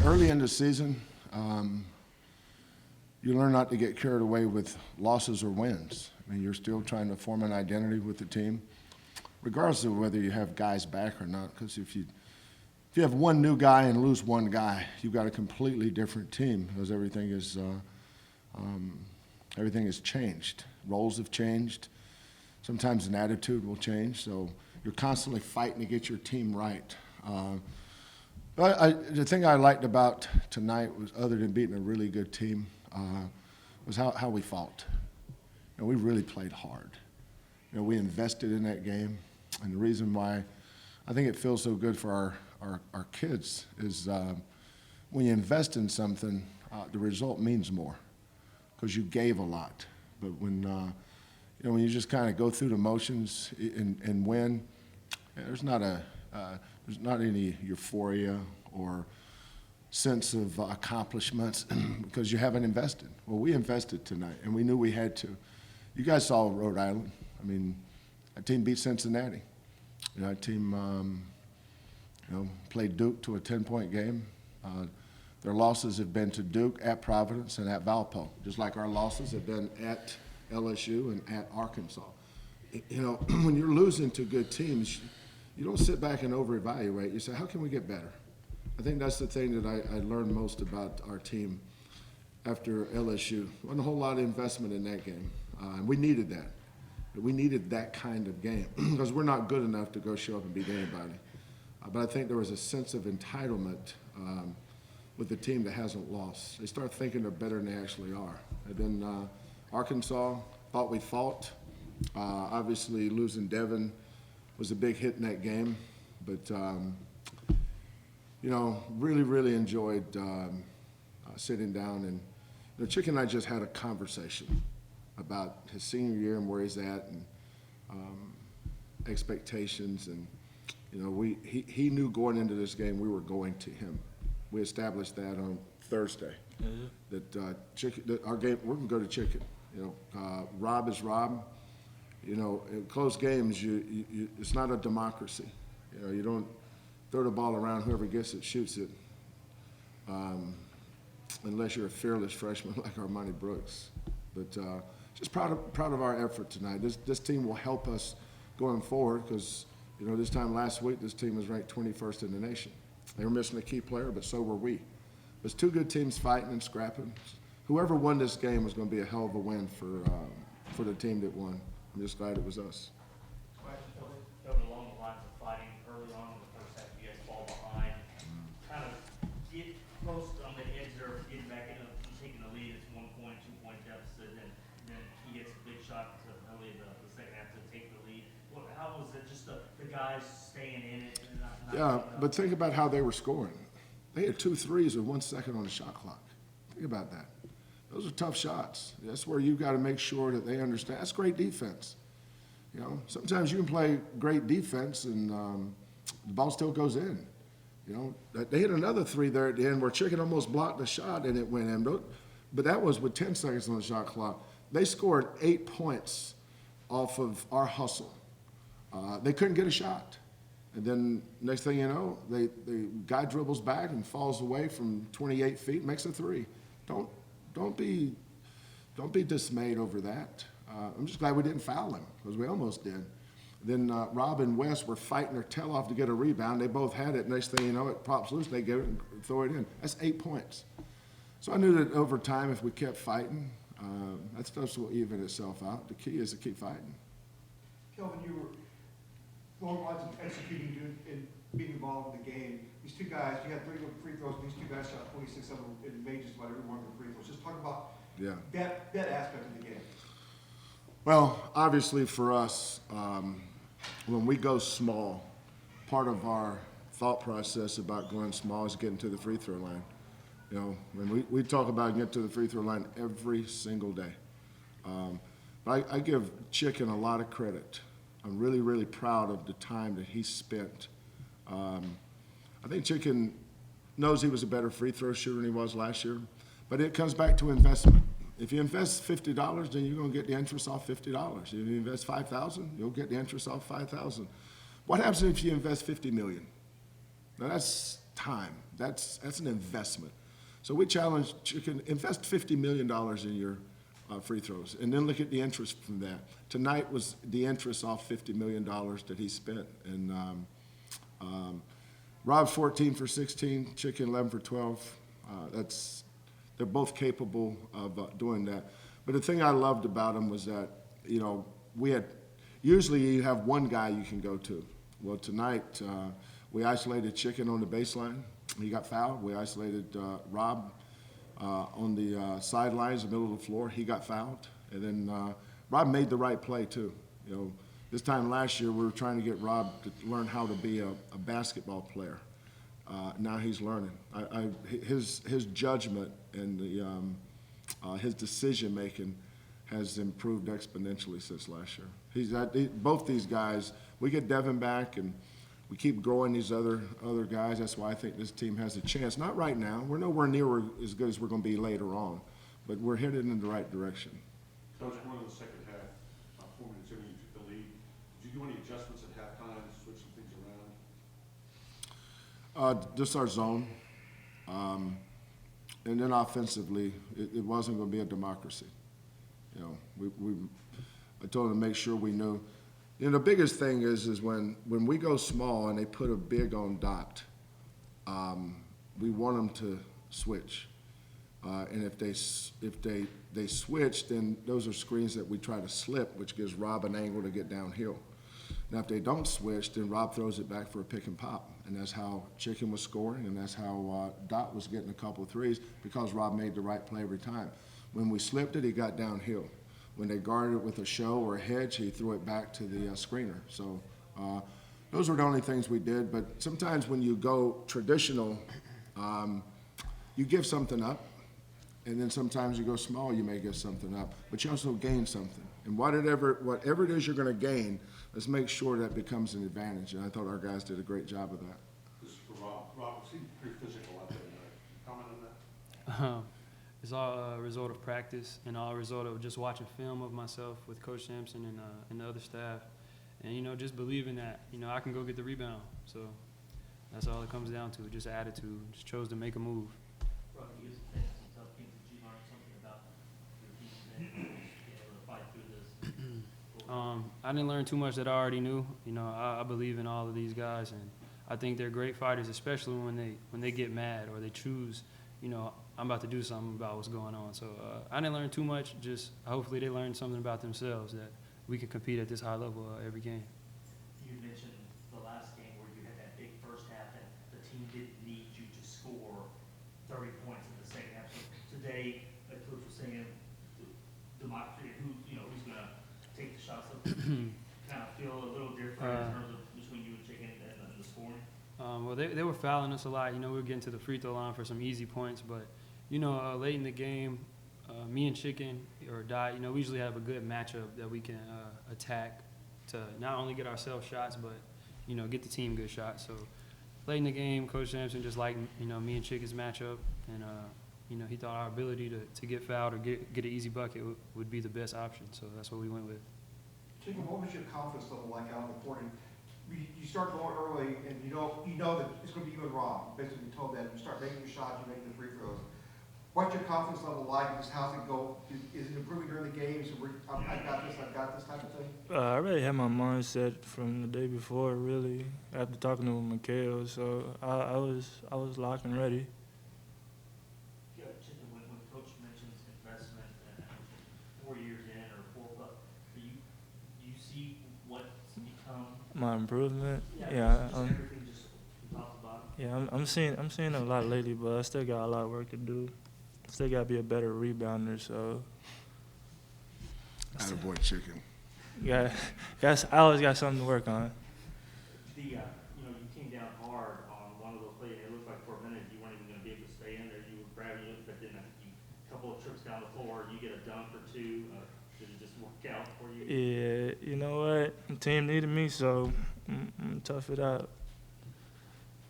Early in the season, you learn not to get carried away with losses or wins. I mean, you're still trying to form an identity with the team, regardless of whether you have guys back or not. Because if you have one new guy and lose one guy, you've got a completely different team because everything has changed. Roles have changed. Sometimes an attitude will change. So you're constantly fighting to get your team right. But the thing I liked about tonight was, other than beating a really good team, was how we fought. We really played hard. We invested in that game, and the reason why I think it feels so good for our kids is when you invest in something, the result means more because you gave a lot. But when you just kind of go through the motions and win, there's not any euphoria or sense of accomplishments because you haven't invested. Well, we invested tonight, and we knew we had to. You guys saw Rhode Island. I mean, that team beat Cincinnati. That team, played Duke to a 10-point game. Their losses have been to Duke, at Providence, and at Valpo, just like our losses have been at LSU and at Arkansas. When you're losing to good teams, you don't sit back and over-evaluate. You say, how can we get better? I think that's the thing that I learned most about our team after LSU. There wasn't a whole lot of investment in that game. And we needed that. We needed that kind of game because we're not good enough to go show up and beat anybody. But I think there was a sense of entitlement with the team that hasn't lost. They start thinking they're better than they actually are. And then Arkansas thought we fought. Obviously, losing Devin was a big hit in that game. But, really, really enjoyed sitting down. And Chick and I just had a conversation about his senior year and where he's at and expectations. And, he knew going into this game we were going to him. We established that on Thursday. Mm-hmm. That our game, we're going to go to Chicken. Rob is Rob. In close games, it's not a democracy. You don't throw the ball around, whoever gets it shoots it, unless you're a fearless freshman like Armani Brooks. But just proud of our effort tonight. This team will help us going forward because, this time last week, this team was ranked 21st in the nation. They were missing a key player, but so were we. It was two good teams fighting and scrapping. Whoever won this game was going to be a hell of a win for the team that won. I'm just glad it was us. Going along the lines of fighting early on in the first half, you guys fall behind. Kind of get close on the edge there, getting back into taking the lead. It's 1 point, 2 point deficit, and then he gets a big shot to early the second half to take the lead. How was it? Just the guys staying in it? And not but think about how they were scoring. They had 2 threes with 1 second on the shot clock. Think about that. Those are tough shots. That's where you've got to make sure that they understand. That's great defense. Sometimes you can play great defense and the ball still goes in. They hit another 3 there at the end where Chicken almost blocked the shot and it went in. But that was with 10 seconds on the shot clock. They scored 8 points off of our hustle. They couldn't get a shot. And then next thing you know, the guy dribbles back and falls away from 28 feet, makes a 3. Don't be dismayed over that. I'm just glad we didn't foul him because we almost did. Then Rob and Wes were fighting their tail off to get a rebound. They both had it. Next thing you know, it pops loose. They get it and throw it in. That's 8 points. So I knew that over time, if we kept fighting, that stuff will even itself out. The key is to keep fighting. Kelvin, you were long lines of executing and being involved in the game. These two guys, you had 30 free throws, and these two guys shot 26 of them and made just about every one of the free throws. Just talk about that aspect of the game. Well, obviously for us, when we go small, part of our thought process about going small is getting to the free throw line. When we talk about getting to the free throw line every single day. But I give Chicken a lot of credit. I'm really, really proud of the time that he spent. I think Chicken knows he was a better free throw shooter than he was last year, but it comes back to investment. If you invest $50, then you're going to get the interest off $50. If you invest $5,000, you'll get the interest off $5,000. What happens if you invest $50 million? Now that's time. That's an investment. So we challenge Chicken, invest $50 million in your free throws, and then look at the interest from that. Tonight was the interest off $50 million that he spent. And Rob 14 for 16, Chicken 11 for 12. They're both capable of doing that. But the thing I loved about them was that, usually you have one guy you can go to. Well, tonight we isolated Chicken on the baseline. He got fouled. We isolated Rob on the sidelines, the middle of the floor. He got fouled. And then Rob made the right play, too. This time last year we were trying to get Rob to learn how to be a basketball player. Now he's learning. His judgment and his decision making has improved exponentially since last year. Both these guys. We get Devin back, and we keep growing these other guys. That's why I think this team has a chance. Not right now. We're nowhere near as good as we're going to be later on, but we're headed in the right direction. Coach, we're in the second half, 4 minutes in, you took the lead. Did you do any adjustments at halftime to switch some things around? Just our zone. And then offensively, it wasn't going to be a democracy. I told them to make sure we knew. The biggest thing is when we go small and they put a big on Dot, we want them to switch. And if they switch, then those are screens that we try to slip, which gives Rob an angle to get downhill. Now, if they don't switch, then Rob throws it back for a pick and pop. And that's how Chicken was scoring, and that's how Dot was getting a couple of threes, because Rob made the right play every time. When we slipped it, he got downhill. When they guarded it with a show or a hedge, he threw it back to the screener. So those were the only things we did. But sometimes when you go traditional, you give something up. And then sometimes you go small, you may give something up. But you also gain something. And whatever it is you're going to gain, let's make sure that becomes an advantage. And I thought our guys did a great job of that. This is for Rob. Rob seemed pretty physical out there tonight. Comment on that? It's all a result of practice and all a result of just watching film of myself with Coach Sampson and the other staff. And, just believing that, I can go get the rebound. So that's all it comes down to, just attitude. Just chose to make a move. Rob, you guys have faced some tough games. Did you learn something about your team today, being able to fight through this? I didn't learn too much that I already knew. I believe in all of these guys, and I think they're great fighters, especially when they get mad or they choose, I'm about to do something about what's going on. So I didn't learn too much. Just hopefully they learned something about themselves, that we can compete at this high level every game. You mentioned the last game where you had that big first half and the team didn't need you to score 30 points in the second half. So today, like Coach was saying, democracy, who's going to take the shots. So kind of feel a little different in terms of between you and Chicken and the scoring. Well, they were fouling us a lot. We were getting to the free throw line for some easy points, but late in the game, me and Chicken or Dot, we usually have a good matchup that we can attack to not only get ourselves shots, but get the team good shots. So late in the game, Coach Sampson just liked me and Chicken's matchup, and he thought our ability to get fouled or get an easy bucket would be the best option. So that's what we went with. Chicken, what was your confidence level like out on the court? And you start going early, and you know that it's going to be you and Rob. Basically, you told that you start making your shots, you make the free throws. What's your confidence level like? Just how's it go? Is it improving during the games? I got this type of thing. I already had my mindset from the day before, really, after talking to Mikhail. So I was locked and ready. Yeah, Chicken, when Coach mentions investment and 4 years in or 4 plus, do you see what's become? My improvement, Just everything just from top to bottom. yeah. I'm seeing a lot lately, but I still got a lot of work to do. Still got to be a better rebounder. So Attaboy, Chicken. I always got something to work on. You came down hard on one of those plays. It looked like for a minute you weren't even going to be able to stay in there. You were grabbing it, but then I think a couple of trips down the floor, you get a dunk or two. Did it just work out for you? Yeah, you know what? The team needed me, so I'm gonna tough it out.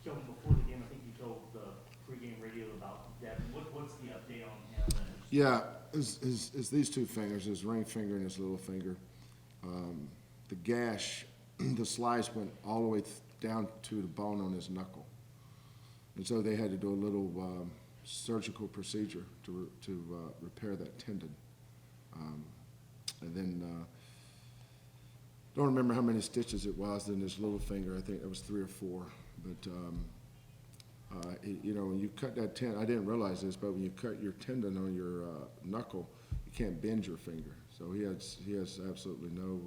Kelvin, before the game, I think you told the pregame radio about Devin. What's the update on him? Yeah, it's these two fingers, his ring finger and his little finger. The gash, the slice went all the way down to the bone on his knuckle. And so they had to do a little surgical procedure to repair that tendon. And then, don't remember how many stitches it was in his little finger. I think it was 3 or 4. But, you know, when you cut that tendon, I didn't realize this, but when you cut your tendon on your knuckle, you can't bend your finger. So he has absolutely no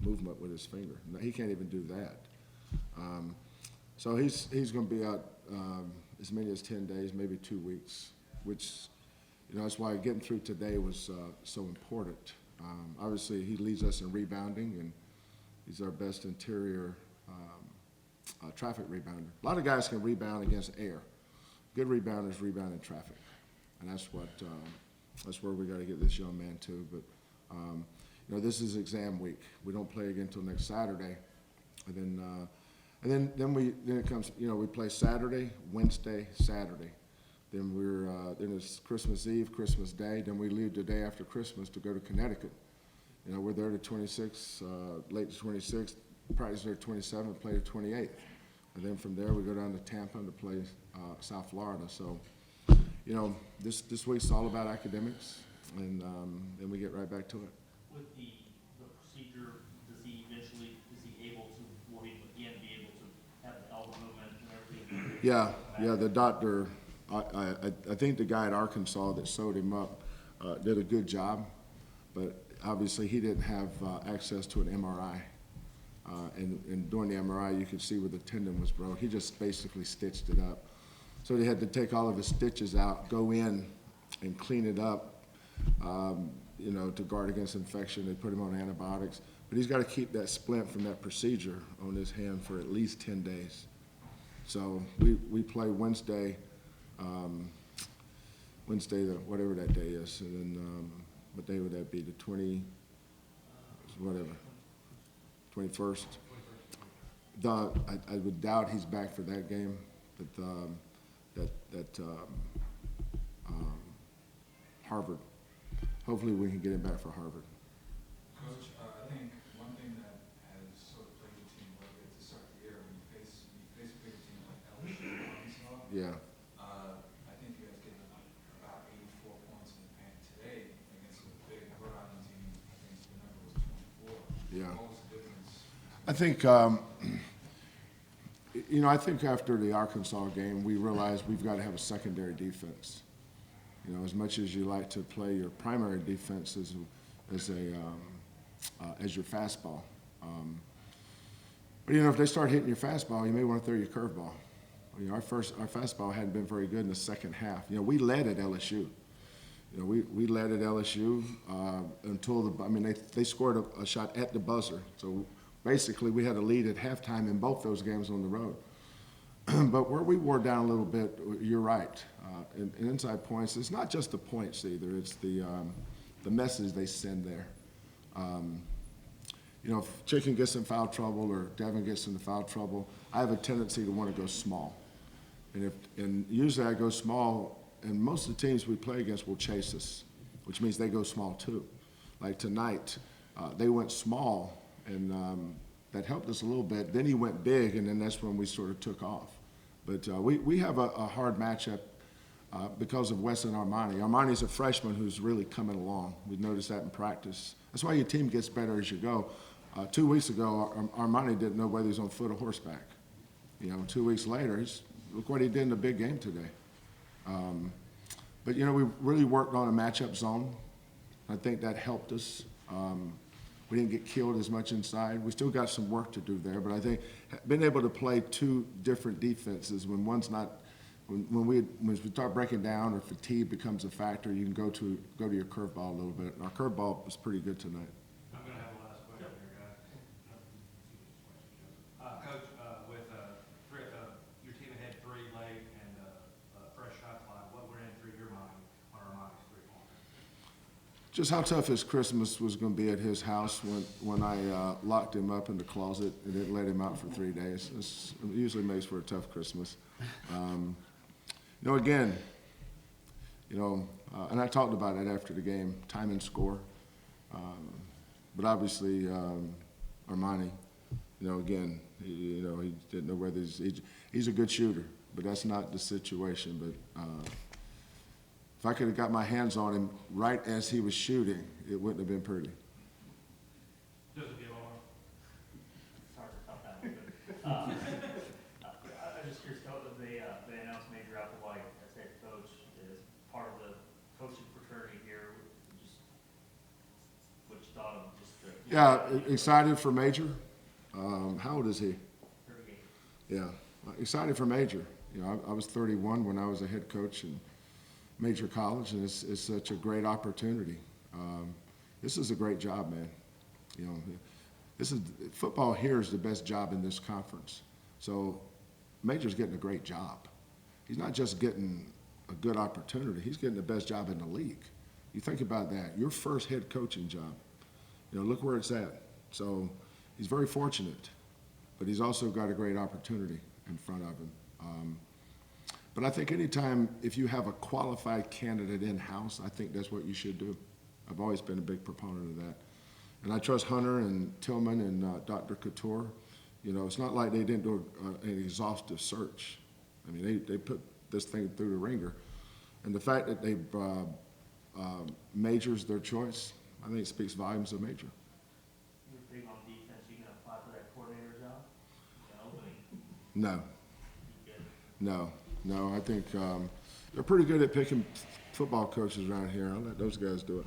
movement with his finger. He can't even do that. So he's going to be out as many as 10 days, maybe 2 weeks, which, you know, that's why getting through today was so important. Obviously, he leads us in rebounding, and he's our best interior traffic rebounder. A lot of guys can rebound against air. Good rebounders rebound in traffic, and that's where we got to get this young man to. But you know, this is exam week. We don't play again until next Saturday, and then it comes. You know, we play Saturday, Wednesday, Saturday. Then it's Christmas Eve, Christmas Day. Then we leave the day after Christmas to go to Connecticut. You know, we're there to 26th, late to 26th, practice there 27th, play the 28th. And then from there we go down to Tampa to play South Florida. So, you know, this week's all about academics, and then we get right back to it. With the procedure, is he able to, will he again be able to have the elbow movement and everything? Yeah, the doctor, I think the guy at Arkansas that sewed him up did a good job, but obviously he didn't have access to an MRI. And during the MRI, you could see where the tendon was broke. He just basically stitched it up. So they had to take all of his stitches out, go in and clean it up, you know, to guard against infection. They put him on antibiotics. But he's got to keep that splint from that procedure on his hand for at least 10 days. So we play Wednesday, whatever that day is. And then what day would that be? The 21st. I would doubt he's back for that game, but Harvard. Hopefully we can get him back for Harvard. Coach, I think one thing that has sort of plagued the team a little bit to start the year when you face bigger teams like LSU and Arkansas. Yeah. I think you guys get about 84 points in the paint today against a big Rhode Island team. I think the number was 24. Yeah. What was the difference? I think, you know, I think after the Arkansas game, we realized we've got to have a secondary defense. You know, as much as you like to play your primary defense as your fastball. But, you know, if they start hitting your fastball, you may want to throw your curveball. You know, our fastball hadn't been very good in the second half. You know, we led at LSU. You know, we led at LSU until they scored a shot at the buzzer. So basically, we had a lead at halftime in both those games on the road. But where we wore down a little bit, you're right. In inside points, it's not just the points either. It's the message they send there. You know, if Chicken gets in foul trouble or Devin gets into foul trouble, I have a tendency to want to go small. And usually I go small, and most of the teams we play against will chase us, which means they go small too. Like tonight, they went small, and that helped us a little bit. Then he went big, and then that's when we sort of took off. But we have a hard matchup because of Weston Armani. Armani's a freshman who's really coming along. We've noticed that in practice. That's why your team gets better as you go. 2 weeks ago, Armani didn't know whether he was on foot or horseback. You know, 2 weeks later, look what he did in the big game today. But, you know, we really worked on a matchup zone. I think that helped us. We didn't get killed as much inside. We still got some work to do there, but I think being able to play two different defenses when one's not, when we start breaking down or fatigue becomes a factor, you can go to your curveball a little bit. And our curveball was pretty good tonight. I'm going to have a last question here, guys. Coach, with your team had 3 late and a fresh shot clock, what went in through your mind on Armani's 3-pointer? Just how tough his Christmas was going to be at his house when I locked him up in the closet and didn't let him out for 3 days. This usually makes for a tough Christmas. You know, again, you know, and I talked about it after the game, time and score. But obviously, Armani, you know, again, he didn't know whether he's a good shooter. but that's not the situation. But if I could have got my hands on him right as he was shooting, it wouldn't have been pretty. Doesn't give on. It's hard to top that one, but, I'm just curious, how they announced Major Applewhite as head coach, as part of the coaching fraternity here, just what you thought of just the. Yeah, excited for Major. How old is he? 38. Yeah, excited for Major. You know, I was 31 when I was a head coach in Major College, and it's such a great opportunity. This is a great job, man. You know, football here is the best job in this conference. So Major's getting a great job. He's not just getting a good opportunity, he's getting the best job in the league. You think about that, your first head coaching job. You know, look where it's at. So he's very fortunate, but he's also got a great opportunity in front of him. But I think anytime, if you have a qualified candidate in-house, I think that's what you should do. I've always been a big proponent of that. And I trust Hunter and Tillman and Dr. Couture. You know, it's not like they didn't do an exhaustive search. I mean, they put this thing through the ringer. And the fact that they Major's their choice, I think it speaks volumes of Major. You're big on defense, you gonna apply for that coordinator job? You know, No, you get no. I think they're pretty good at picking football coaches around here. I'll let those guys do it.